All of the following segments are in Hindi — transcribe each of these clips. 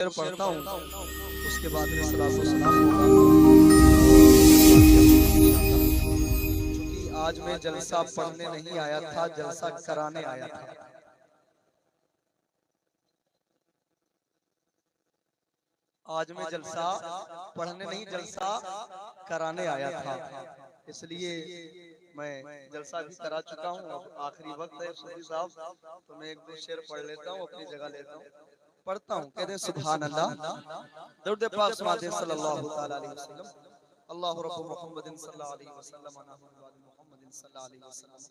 पढ़ता हूँ, उसके बाद में सलातो सलाम होगा। क्योंकि आज मैं जलसा पढ़ने नहीं आया था, जलसा कराने आया था। आज मैं जलसा पढ़ने नहीं, जलसा कराने आया था। इसलिए मैं जलसा भी करा चुका हूँ। अब आखिरी वक्त है सूफी साहब, तो मैं एक दो शेर पढ़ लेता हूँ, अपनी जगह लेता हूँ, पढ़ता हूँ। कहते सुभान अल्लाह, दरूद पाक सल्लल्लाहु अलैहि वसल्लम, अल्लाहु रब्बु मुहम्मदिन सल्लल्लाहु अलैहि वसल्लम, अना मुहम्मदिन सल्लल्लाहु अलैहि वसल्लम,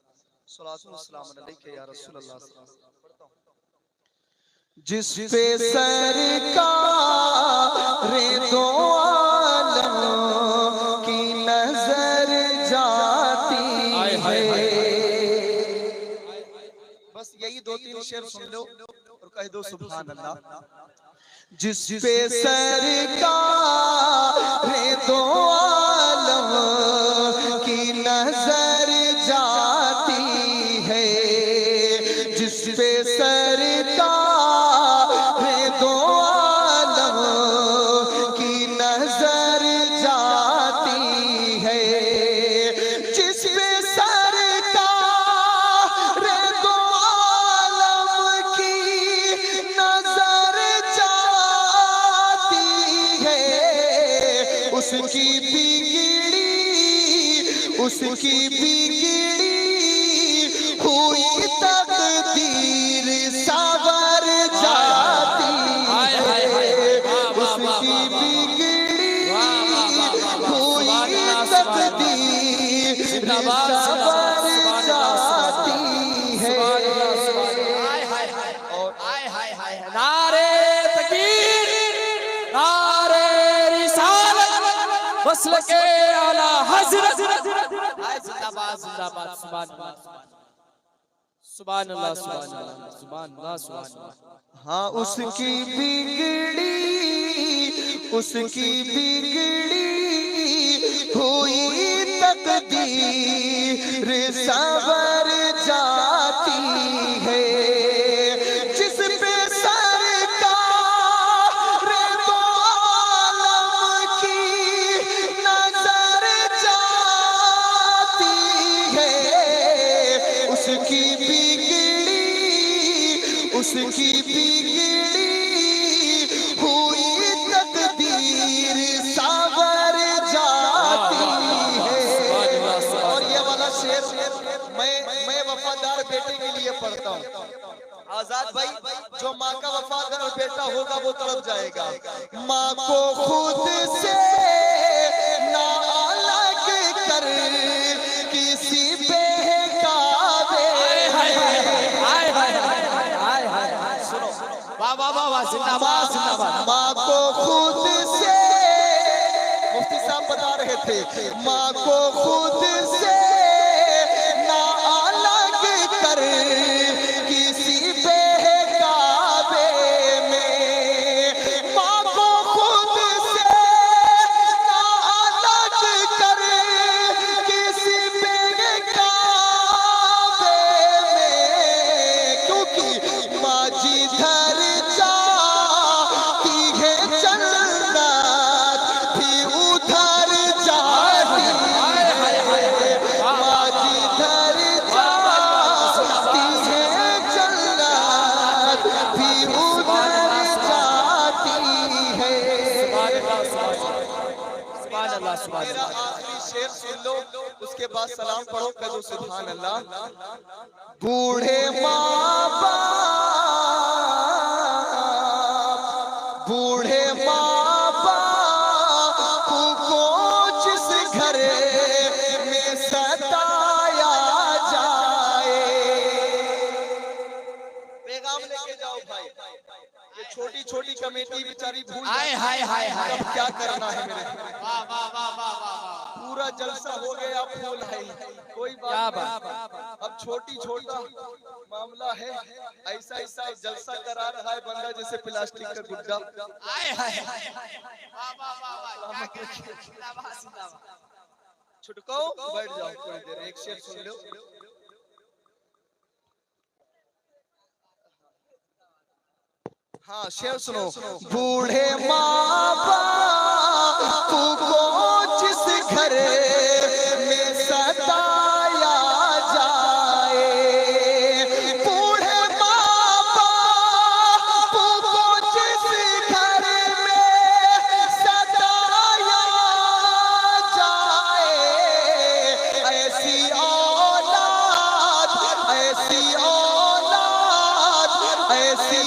सलातु व सलाम अलैका या रसूल अल्लाह। जिस पे सरकार दो आलम की नजर जाती है। बस यही दो तीन शेर सुन लो और कह दो सुभान अल्लाह। जिस पे सरकार दो आलम की नजर जाती है, जिस पे सरकार दो आलम की नजर जाती है, जिस पे सरकार दो आलम की नजर जाती है, उसकी बिगड़ी हुई तकदीर सावर जाती है, उसकी बिगड़ी हुई तकदीर सावर जाती है। और नारे तकबीर, नारे रिसालत, वस्ल के आला हज़रत, जिंदाबाद जिंदाबाद, सुभान अल्लाह सुभान अल्लाह सुभान अल्लाह सुभान अल्लाह सुभान अल्लाह। हाँ, उसकी बिगड़ी हुई तकदीर सवर जाती है, जिस पे सरकार दो आलम की नजर जाती है, उसकी बिगड़ी हुई तकदीर सावर जाती है। और ये वाला शेर मैं वफादार बेटे के लिए पढ़ता हूँ। आजाद भाई, जो माँ का वफादार बेटा होगा वो तरफ जाएगा। माँ को खुद से ना अलग कर किसी बेहकावे, वाह वाह वाह वाह, जिंदाबाद जिंदाबाद। माँ को खुद से, मुफ्ती साहब बता रहे थे, माँ को खुद से ना अलग कर किसी बेहकावे में, माँ को खुद से ना अलग कर किसी बेहकावे में, क्योंकि माँ जिधर जाती है जन्नत भी उधर जाती है, माँ जिधर जाती है जन्नत भी उधर जाती है। सुभान अल्लाह सुभान मेरा अल्लाह। आखिरी शेर सुन लो, उसके बाद सलाम पढ़ो, कह दो सुभान अल्लाह। बूढ़े माँ बाप को जिस घर में सताया जाए, पैगाम लेके जाओ भाई। ये छोटी छोटी कमेटी बेचारी भूल हाय हाय हाय हाय, अब क्या करना है मेरे। वाह वाह वाह वाह वाह, पूरा जलसा हो गया, फूल है, कोई क्या बात बात। नहीं। अब छोटा मामला है, ऐसा जलसा करा रहा है बंदा जैसे प्लास्टिक का गुड्डा। हाय हाय हाय, वाह वाह वाह वाह, क्या क्या जिंदाबाद जिंदाबाद। छुटको बैठ जाओ थोड़ी देर, एक शेर सुन लो। हाँ शेर सुनो। बूढ़े माँ बाप को जिस घर में सताया जाए, बूढ़े माँ बाप को जिस घर में सताया जाए, ऐसी औलाद, ऐसी औलाद, ऐसी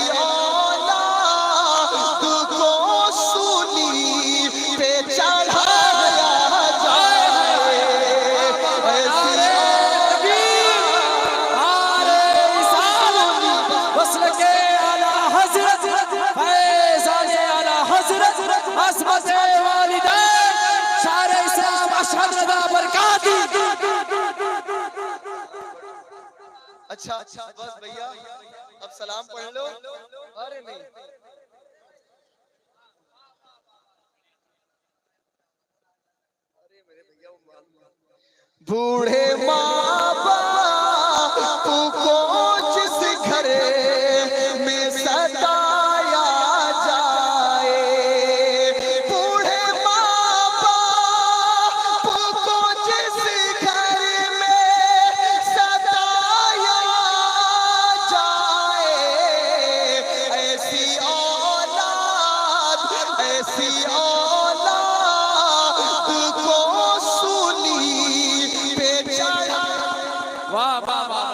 अच्छा अच्छा बस भैया अब सलाम पढ़ लो। अरे नहीं अरे मेरे भैया बूढ़े माँ बाप को जिस घर में सताया जाए, बूढ़े माँ बाप को जिस घर में सताया जाए, ऐसी औलाद, ऐसी औलाद को सूली पे चढ़ा। वाह वाह वाह।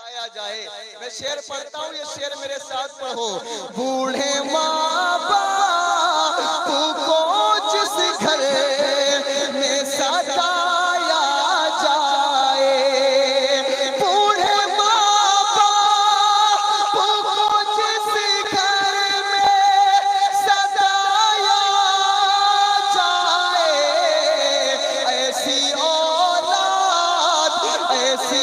आया जाए। मैं शेर पढ़ता हूँ, ये शेर मेरे साथ पढ़ो। बूढ़े माँ बाप को जिस घर में सताया जाए, बूढ़े माँ बाप को जिस घर में सताया जाए, ऐसी औलाद, ऐसी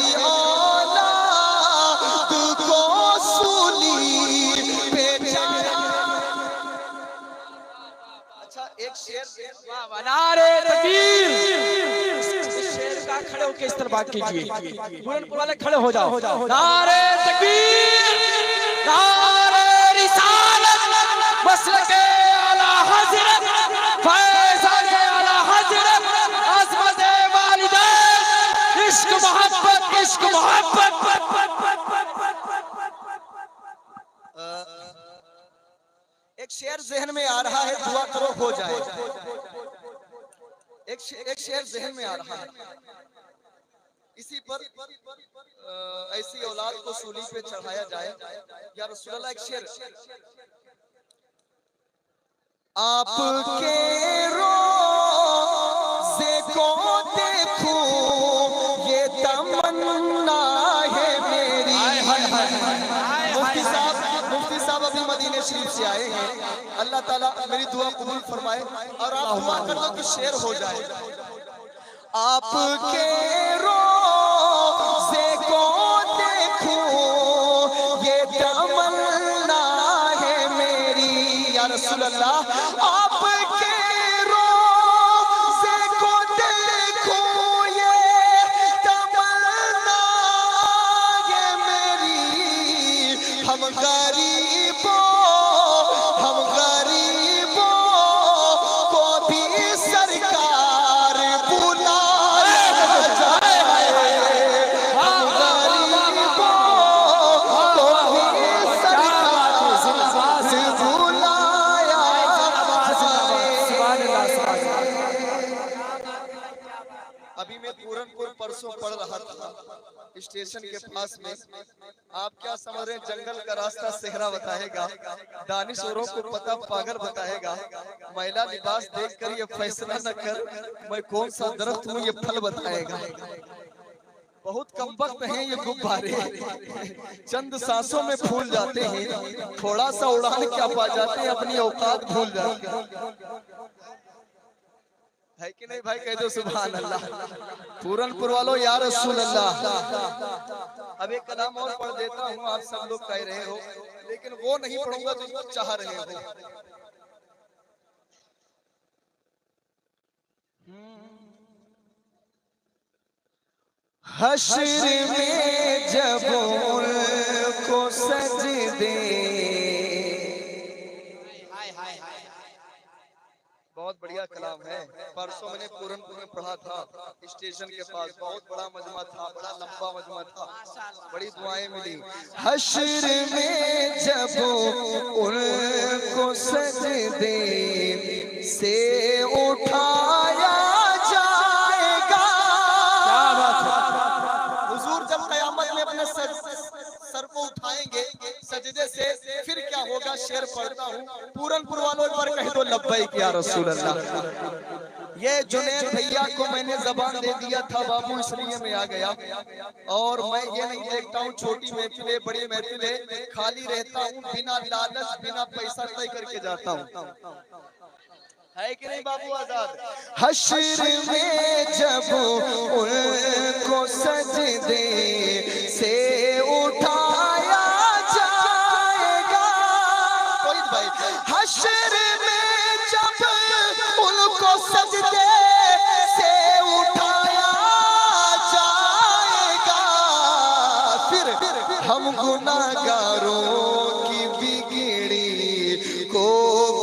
नारे तकबीर। इस शेर का खड़े होकर इस तरह बात कीजिए, बुलंदपुर वाले खड़े हो जाओ। नारे तकबीर, नारे रिसालत, मसलके आला हज़रत, फैज़ाने आला हज़रत, अज़मत वालिदैन, इश्क मोहब्बत, इश्क मोहब्बत। एक शेर जहन में आ रहा है, दुआ करो हो जाए। एक शेर जहन में आ रहा है, इसी पर ऐसी औलाद को सूली पे चढ़ाया जाए। या रसूल अल्लाह, एक शेर। आपके रोज़े को देखूं ये तमन्ना है मेरी। मुफ्ती साहब अभी मदीने शरीफ से आए हैं, अल्लाह ताला मेरी दुआ कबूल फरमाए और आप दुआ कर दो कि शेर हो जाए। आपके रोज़े को देखूं ये तमन्ना है मेरी। या रसूल अल्लाह, आपके रोज़े को देखूं ये तमन्ना है मेरी। हम गरीबों को भी सरकार बुला जाए। हम गरीबों को भी सरकार बुलाया जाए। अभी मैं पूरनपुर परसों पढ़ रहा था स्टेशन के पास में। आप क्या समझ रहे हैं, जंगल का रास्ता सेहरा बताएगा, दानिश औरों को पता पागल बताएगा। महिला लिबास देखकर ये फैसला न कर मैं कौन सा दरख्त हूँ ये फल बताएगा। बहुत कम वक्त हैं ये गुब्बारे, चंद सांसों में फूल जाते हैं, थोड़ा सा उड़ान क्या पा जाते हैं, अपनी औकात भूल जाते हैं। है कि नहीं भाई? कह दो सुभान अल्लाह। पूरनपुर वालों या रसूल अल्लाह। अब एक कलाम और पढ़ देता हूँ, आप सब लोग कह रहे हो, लेकिन वो नहीं पढ़ूंगा जो चाह रहे हो। हश्र में जब उनको सजदे, बहुत बढ़िया कलाम है। परसों मैंने पूरनपुर में पढ़ा था, स्टेशन के पास, बहुत बड़ा मजमा था, बड़ा लंबा मजमा था, बड़ी दुआएं मिली। हश्र में जब उनको सजदे से उठाया जाएगा, क्या बात है। हुजूर जब कयामत में अपने सर को उठाएंगे सजदे से, फिर क्या होगा? शेर पढ़ता हूँ, पूरनपुर वालों एक बार कह दो लब्बैक या रसूल अल्लाह। ये जुनैद भैया को मैंने जबान दे दिया था बाबू, इसलिए मैं आ गया। और मैं ये नहीं देखता हूँ छोटी महफिल है बड़ी महफिल है, खाली रहता हूँ, बिना लालच बिना पैसा तय करके जाता हूँ। है कि नहीं बाबू आजाद? हश्र में जब उनको सजदे से उठाया जाएगा, कोई भाई, हश्र में जब उनको सजदे से उठाया जाएगा, फिर हम गुनाहगारों की बिगड़ी को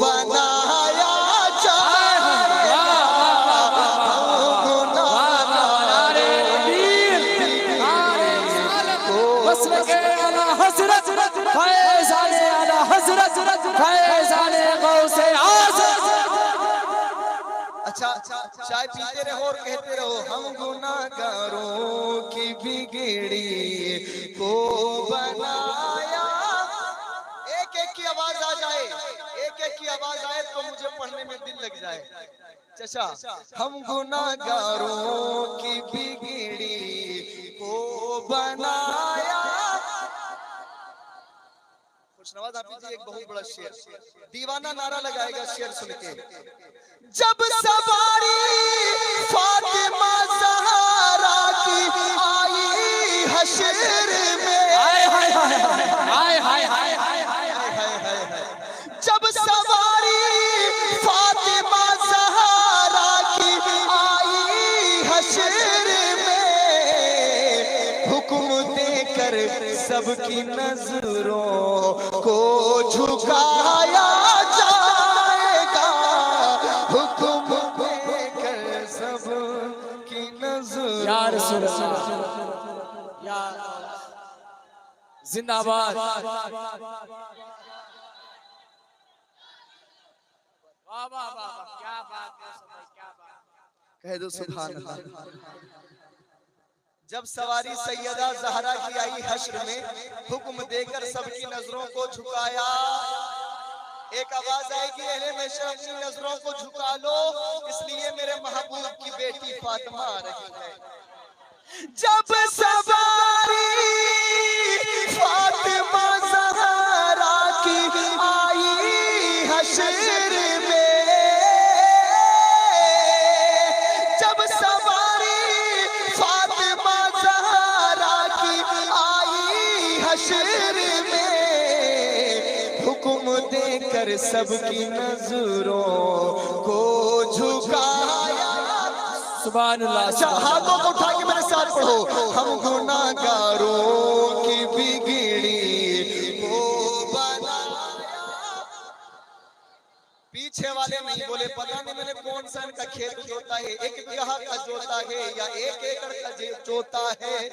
बनाया चाय पीते रहो और कहते रहो, हम गुनाहगारों की बिगड़ी को बनाया। एक एक की आवाज आ जाए, एक एक की आवाज आए तो मुझे पढ़ने में दिल लग जाए। चचा, हम गुनाहगारों की बिगड़ी को बनाया। खुशनवाज हाफिज जी एक बहुत बड़ा शेर, दीवाना नारा लगाएगा शेर सुन के। जब सवारी फातिमा ज़हरा की आई हश्र में, हाय हाय हाय हाय हाय हाय, जब सवारी फातिमा ज़हरा की आई हश्र में, हुक्म देकर सबकी नजरों को झुकाया जाएगा, हुक्म देकर सबकी नजरों। या रसूल अल्लाह, या जिंदाबाद। वाह वाह वाह, क्या बात है, क्या बात। कह दो सुभान अल्लाह। जब सवारी सैयदा ज़हरा की आई हश्र में, हुक्म देकर सबकी नजरों को झुकाया। एक आवाज आएगी, अहले महशर अपनी नजरों को झुका लो, इसलिए मेरे महबूब की बेटी फातिमा आ रही है। जब सवारी फातिमा ज़हरा की आई हश्र में, जब सवारी फातिमा ज़हरा की आई हश्र में, हुक्म देकर सबकी नजरों को झुकाया। सुभान अल्लाह। हाथों को उठा के मेरे साथ पढ़ो, हम गुनाहगारों की बिगड़ी को बनाया। पीछे वाले नहीं बोले, पता नहीं मैंने कौन सा इनका खेत जोता है, एक बीघा का जोता है या 1 एकड़ का जोता है,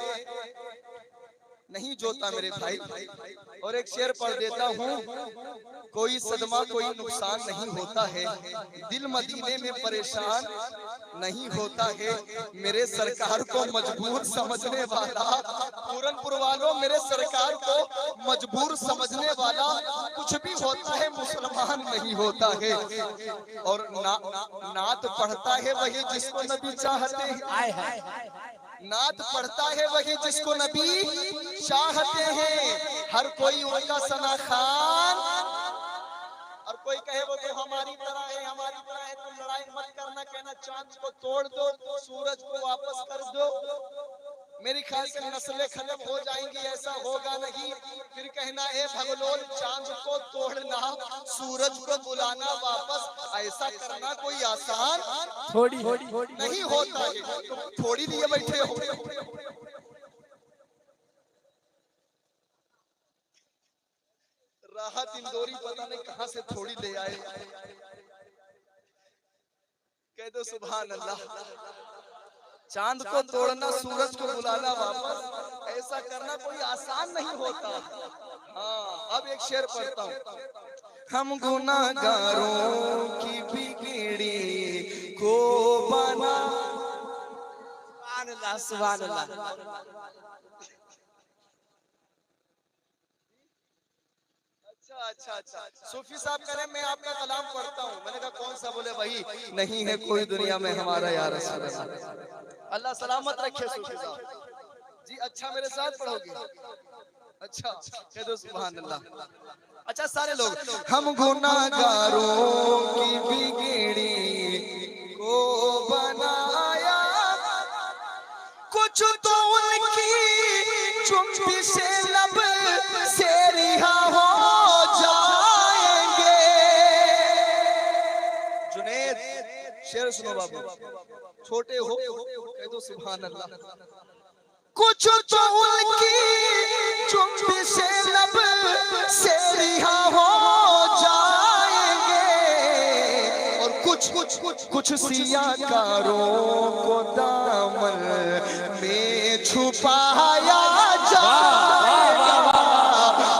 नहीं जोता मेरे भाई। और एक शेर पढ़ देता हूँ, कोई सदमा कोई नुकसान नहीं होता है, दिल मदीने में परेशान नहीं होता है, मेरे सरकार को मजबूर समझने वाला, पूरनपुर वालों मेरे सरकार को मजबूर समझने वाला कुछ भी होता है मुसलमान नहीं होता है। और नात पढ़ता है वही जिसको नबी चाहते हैं, नात पढ़ता है वही जिसको नबी चाहते हैं, हर कोई उनका सना खान। और कोई कहे वो तो हमारी तरह है, हमारी तरह है, तो लड़ाई मत करना, कहना चांद को तोड़ दो, सूरज को वापस कर दो। मेरी ख्याल से नस्लें खत्म हो जाएंगी, ऐसा होगा नहीं। फिर कहना ए भगलोल चांद को तोड़ना, सूरज को बुलाना वापस, ऐसा करना कोई आसान थोड़ी नहीं होता है। तुम थोड़ी लिए बैठे हो। राहत इंदौरी पता नहीं कहां से थोड़ी ले आए। कह दो सुभान अल्लाह। चांद को तोड़ना, सूरज को बुलाना वापस, ऐसा करना कोई आसान नहीं होता। हाँ, अब एक शेर पढ़ता हूँ। हम गुनाहगारों की बिगड़ी को बना। सुभान अल्लाह, सुभान अल्लाह। अच्छा, सूफी साहब कह रहे मैं आपका कलाम पढ़ता हूँ। मैंने कहा कौन सा? बोले वही, नहीं है कोई दुनिया में हमारा या रसूल अल्लाह। अल्लाह सलामत रखे सूफी साहब जी। अच्छा मेरे साथ पढ़ोगे? अच्छा, कह दो सुभान अल्लाह। अच्छा सारे लोग, हम गुनाहगारों की बिगड़ी को बनाया, कुछ तो उनकी चुप्पी से लब से रिहा हो जाएंगे। जुनैद शेर सुनो बाबू, छोटे हो कह दो सुभान अल्लाह। कुछ तो उनकी चुप्पी से लब से रिहा हो जाएंगे, और कुछ सियाकारों को दामन में छुपाया जाएगा,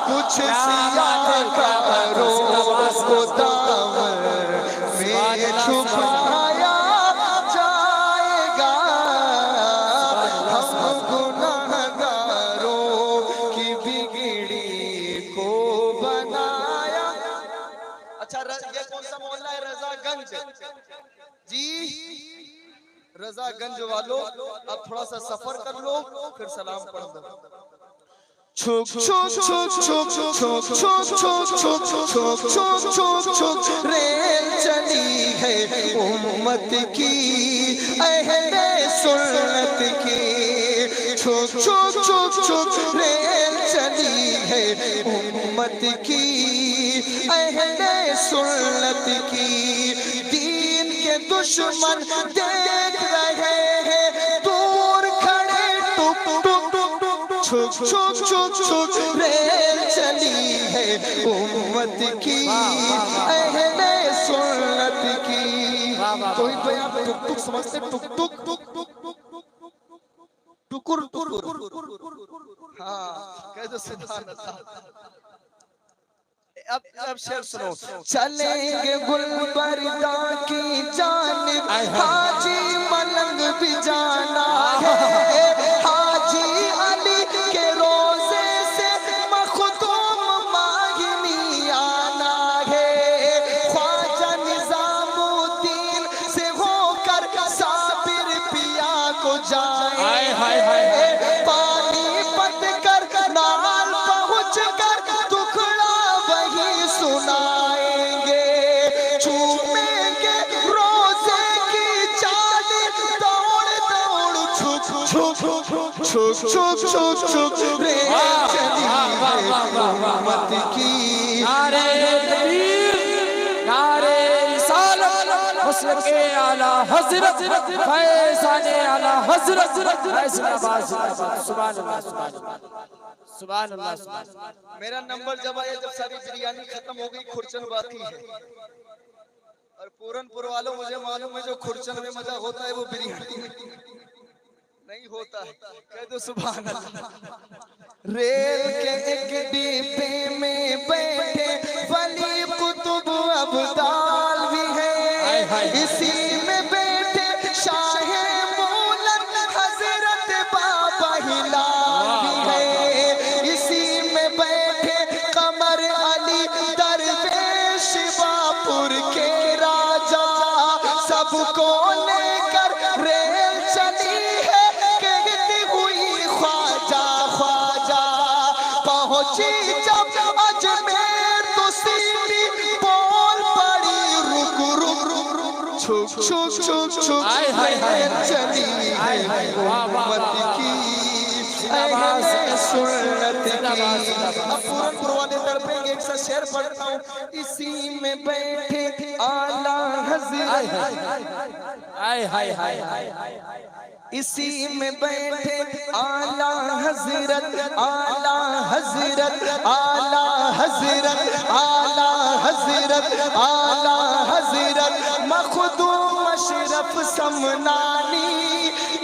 कुछ सियाकारों को दामन में छुपाया जाएगा। हम गुनाहगारों की बिगड़ी को बनाया। अच्छा ये कौन सा मोहल्ला है? रजागंज जी। रजागंज वालों अब थोड़ा सा सफर कर लो, फिर सलाम पढ़ दो। छुक छुक छुक छुक छुक छुक छुक छुक छुक छुक छुक रेल चली है उम्मत की, अहले सुन्नत की। छुक छुक छुक छुक रेल चली है उम्मत की, अहले सुन्नत की। दीन के दुश्मन देख रहे हैं दूर खड़े, टुक टुक छुक छुक छुक छुक रेल चली है उम्मत की, अहले सुन्नत की। कोई तो यहाँ पे टुक टुक समझते, टुक टुक टुकुर टुकुर। हाँ कह दो सुभान अल्लाह। अब शेर सुनो। चलेंगे गुलबर्दा की जानिब, हाजी मलंग भी जाना है, हाजी अली के रोजे से मखदूम माहिनी आना है, ख्वाजा निजामुद्दीन से होकर साबिर पिया को जाए, पानी पत कर नाल पहुँच कर दुखड़ा वही सुनाएंगे, चूमेंगे रोजे की चादर, दौड़ दौड़ छुक छुक छुक छुक छुक छुक रेल चली है उम्मत की। नारे तकबीर, नारे रिसालत, मुस्लिम आला हजरत, फैज़ाने आला हजरत, फैज़लाबाद सुभान अल्लाह, सुभान अल्लाह, सुभान अल्लाह। मेरा नंबर जब आया जब सारी बिरयानी खत्म हो गई, खुरचन बाकी है। और पूरनपुर वालों मुझे मालूम है जो खुरचन में मजा होता है वो बिरयानी में नहीं होता है। कह दो सुभान अल्लाह। रेल के एक डिब्बे में बैठे वली कुतुब अब्दाल भी है, इसी में बैठे शाहे मूलन हजरत बाबा हिलाल भी है, इसी में बैठे कमर अली दरवेश बापुर के राजा, सबको लेकर रेल चली है कहती हुई ख्वाजा ख्वाजा, पहुंची छुक छुक छुक चली है उम्मत की अहले सुन्नत की। अब पूरनपुर वाले तड़पेंगे, एक सा शेर पढ़ता हूँ। इसी में बैठे आला हज़रत, इसी में बैठे आला हज़रत, आला हज़रत, आला हज़रत, आला हज़रत, आला हज़रत मखदूम अशरफ समनानी।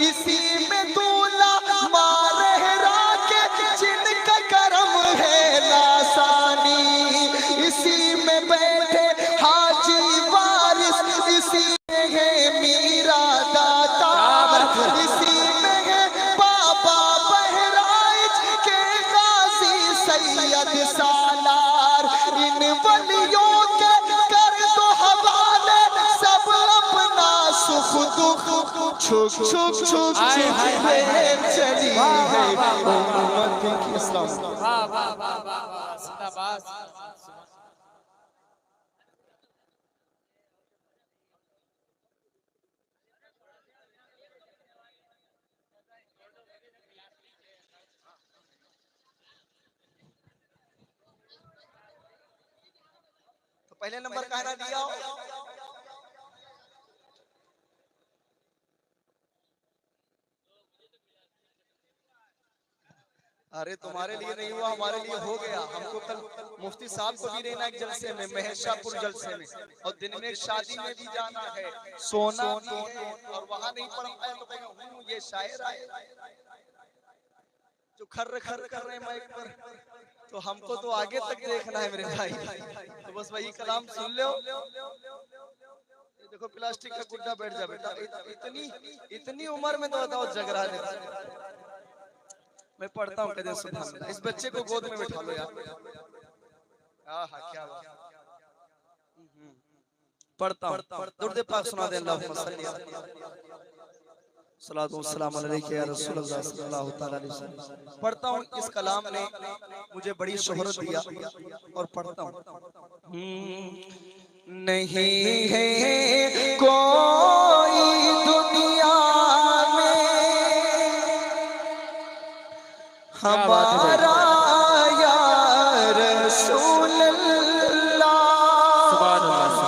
इसी में दूल्हा मारहरा के जिनका करम है लासानी। इसी में बैठे हाजी वारिस, इसी में है मीरा दातार, इसी में है बाबा बहराइच के गाजी सैयद सालार। इन वलियों के कर दो हवाले सब अपना सुख दुख, छुक छुक छुक चली है उम्मत की। इस्लाम तो पहले नंबर कहना दिया। अरे तुम्हारे लिए नहीं हुआ, हमारे लिए हो गया। हमको कल मुफ्ती साहब को भी रहना एक जलसे में, महेशापुर जलसे में, और दिन में शादी में भी जाना है, सोना भी है, और वहां नहीं पढ़ पाया तो कहूँ ये शायर आए जो खर्र खर्र कर रहे हैं माइक पर। तो हमको तो आगे तक देखना है मेरे भाई, तो बस वही कलाम सुन लो। देखो प्लास्टिक का गुड्डा बैठ जा बेटा, इतनी उम्र में तो बताओ जग रहा है। मैं पढ़ता हूँ कहते सुभान अल्लाह। इस बच्चे को गोद में बैठा लो यार। आहा क्या बात। पढ़ता हूँ, दुरूद पाक सुना दे। अल्लाहुम्मा सल्ली सलातो व सलाम अलैका या रसूलल्लाह सल्लल्लाहु तआला अलैहि वसल्लम। पढ़ता हूँ, इस कलाम ने मुझे बड़ी शोहरत दिया और पढ़ता हूँ। नहीं है कोई दुनिया में हमारा या रसूल अल्लाह,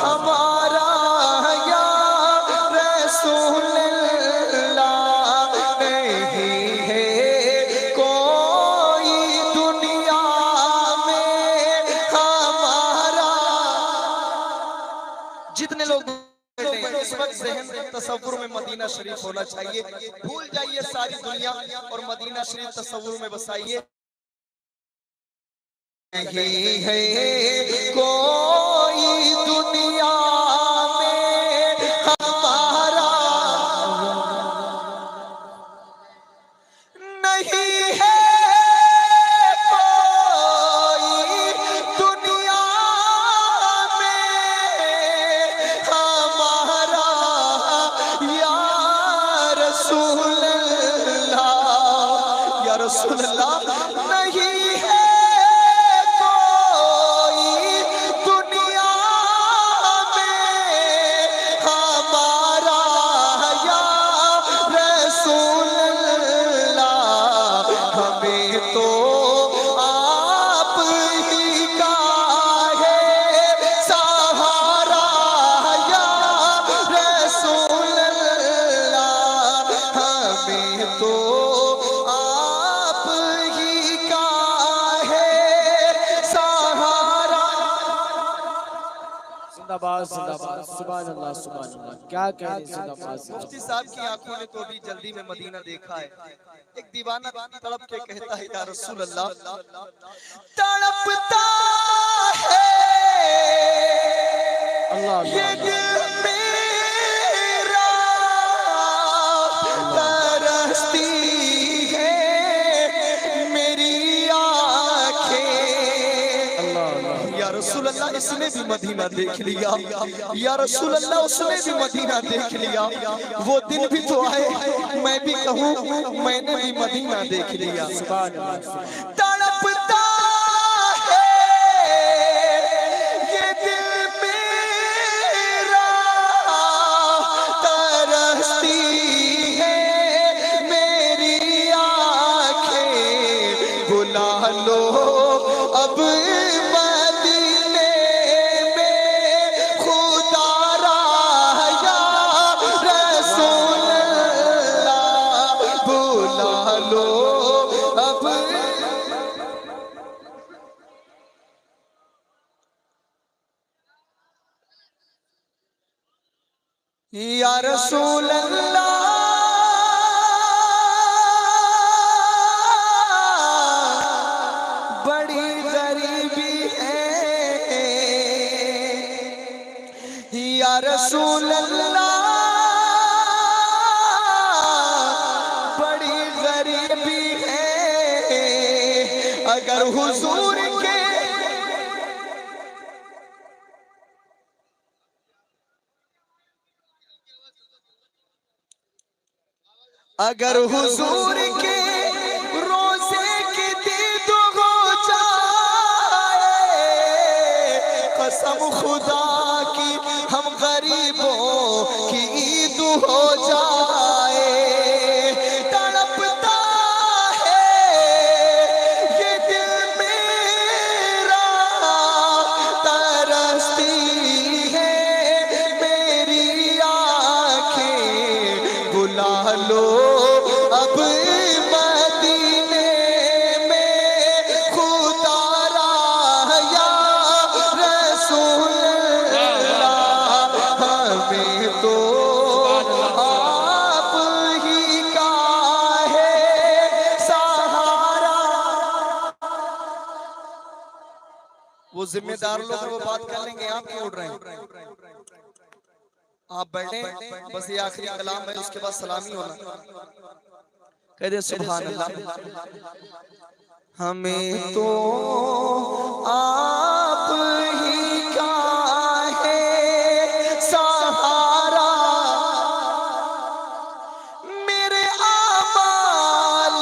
हमारा या रसूल अल्लाह। नहीं है कोई दुनिया में हमारा। जितने लोग इस वक्त ज़हन तसव्वुर में मदीना शरीफ होना चाहिए। भूल जाइए सारी दुनिया और मदीना शरीफ तसव्वुर में बसाइए। नहीं है कोई दुनिया में हमारा, नहीं है कोई दुनिया में हमारा या रसूल अल्लाह, या रसूल अल्लाह। नहीं है कोई दुनिया में हमारा या रसूल अल्लाह। हमें तो आप ही का है सहारा या रसूल अल्लाह। हमें तो आप ही का है सहारा। जिंदाबाद जिंदाबाद, सुभान अल्लाह सुभान अल्लाह। क्या कह रहे हैं, जिंदाबाद। मुफ्ती साहब की आंखों ने तो अभी जल्दी में मदीना देखा है। एक दीवाना तड़प के कहता है या रसूल अल्लाह, तड़पता है ये दिल मेरा, तरसती है मेरी आंखें। या रसूल अल्लाह, इसने भी मदीना देख लिया। या रसूल अल्लाह, उसने भी मदीना देख लिया। वो दिन भी तो आए मैं भी कहूँ मैंने भी मदीना देख लिया। तड़पता है ये दिल मेरा, या रसूल अल्लाह बड़ी गरीबी है, या रसूल अल्लाह बड़ी गरीबी है। अगर हुजूर के अगर हुजूर के रोज़े की दीद हो जाए, कसम खुदा की हम गरीबों की ईद हो जाए। तड़पता है ये दिल मेरा, तरसती है मेरी आँखें, बुला लो अब मदीने में खुदारा या रसूल अल्लाह। हमें तो आप ही का है सहारा। वो जिम्मेदार लोग वो बात कर लेंगे, आप क्यों उड़ रहे हैं? आप बैठे, बस ये आखिरी कलाम है, उसके बाद सलामी होना। कह दे सुभान अल्लाह। हमें तो आप ही का है सहारा, मेरे आमाल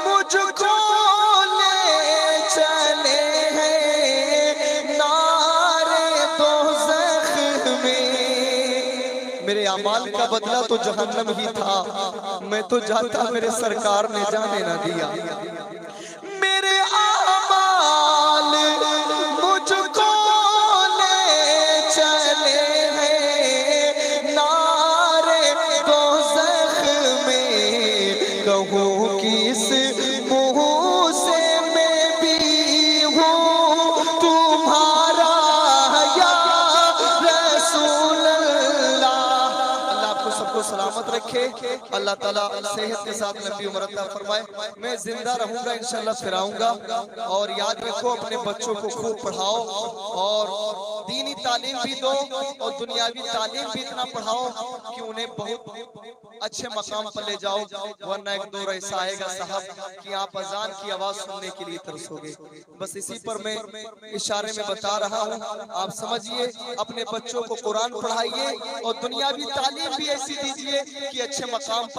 मुझको ले चले हैं नारे दोज़ख में। मेरे अमाल का बदला तो जहन्नम ही था, मैं तो जाता मेरे सरकार ने जाने ना दिया। मेरे अमाल मुझको ले चले हैं नारे दोज़ख में। कहूँ किस मुँह से मैं भी हूँ तुम्हारा या रसूल सबको सलामत रखे। अल्लाह ताला सेहत के साथ लंबी उम्र अता फरमाए। मैं जिंदा रहूंगा इंशाल्लाह, फिर आऊंगा। और याद रखो, अपने बच्चों को खूब पढ़ाओ और दीनी तालीम भी दो और दुनियावी तालीम भी इतना पढ़ाओ कि उन्हें बहुत अच्छे मकाम पर ले जाओ। वरना एक दौर ऐसा आएगा साहब कि आप अजान की आवाज सुनने के लिए तरसोगे। बस इसी पर मैं इशारे में बता रहा हूँ, आप समझिए। अपने बच्चों को कुरान पढ़ाइए और दुनियावी तालीम भी ऐसी दीजिए कि अच्छे मकाम पर